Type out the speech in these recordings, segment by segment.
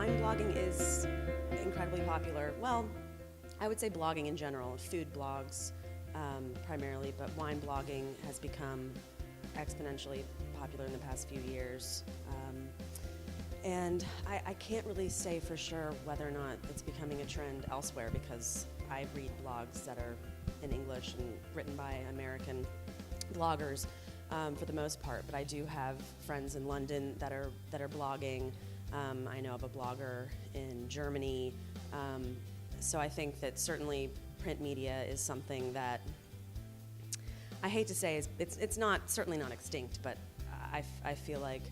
wine blogging is incredibly popular. Well, I would say blogging in general, food blogs primarily, but wine blogging has become exponentially popular in the past few years. And I can't really say for sure whether or not it's becoming a trend elsewhere, because I read blogs that are in English and written by American bloggers for the most part. But I do have friends in London that are blogging. I know of a blogger in Germany. So I think that certainly print media is something that I hate to say it's not certainly not extinct, but I feel like,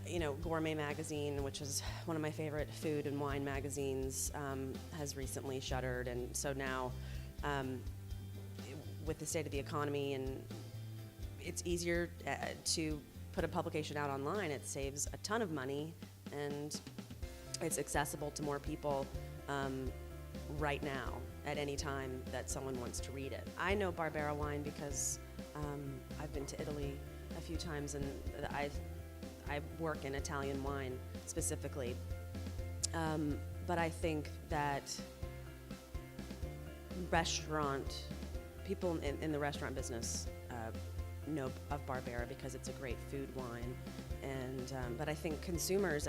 you know, Gourmet Magazine, which is one of my favorite food and wine magazines, has recently shuttered, and so now with the state of the economy, and it's easier to put a publication out online. It saves a ton of money, and it's accessible to more people right now at any time that someone wants to read it. I know Barbera wine because I've been to Italy a few times, and I work in Italian wine specifically. But I think that people in the restaurant business know of Barbera because it's a great food wine. And but I think consumers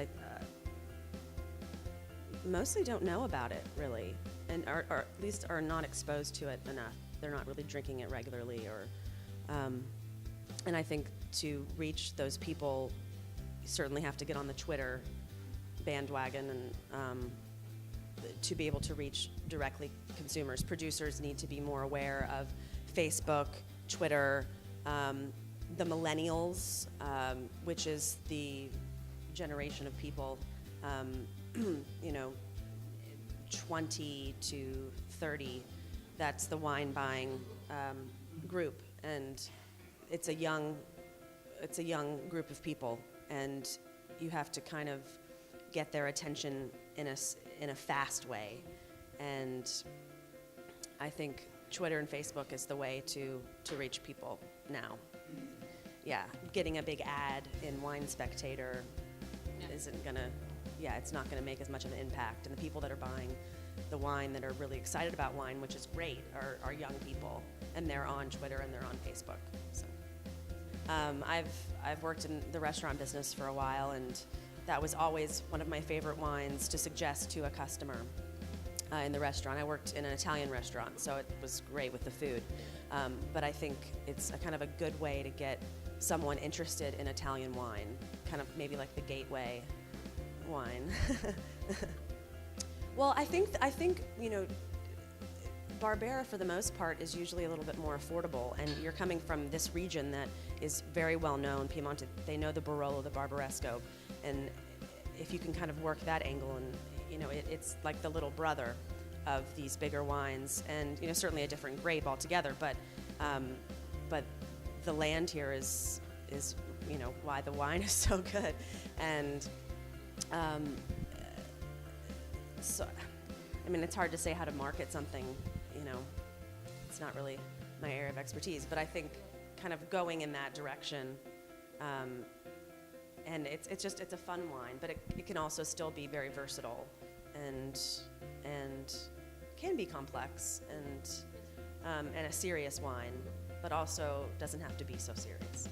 mostly don't know about it really, and or at least are not exposed to it enough. They're not really drinking it regularly, or and I think to reach those people, you certainly have to get on the Twitter bandwagon, and to be able to reach directly consumers. Producers need to be more aware of Facebook, Twitter, the millennials, which is the generation of people, you know, 20 to 30. That's the wine buying group, and it's a young group of people, and you have to kind of get their attention in a fast way. And I think Twitter and Facebook is the way to reach people now. Yeah, getting a big ad in Wine Spectator isn't gonna, it's not gonna make as much of an impact. And the people that are buying the wine, that are really excited about wine, which is great, are young people, and they're on Twitter and they're on Facebook. So, I've worked in the restaurant business for a while, and that was always one of my favorite wines to suggest to a customer in the restaurant. I worked in an Italian restaurant, so it was great with the food. But I think it's a kind of a good way to get someone interested in Italian wine, kind of maybe like the gateway wine. Well, I think you know, Barbera for the most part is usually a little bit more affordable, and you're coming from this region that is very well known, Piemonte. They know the Barolo, the Barbaresco, and if you can kind of work that angle, and you know, it's like the little brother of these bigger wines, and you know, certainly a different grape altogether, but the land here is you know, why the wine is so good. And so I mean, it's hard to say how to market something, you know, it's not really my area of expertise, but I think kind of going in that direction, and it's a fun wine, but it can also still be very versatile, and can be complex, and a serious wine, but also doesn't have to be so serious.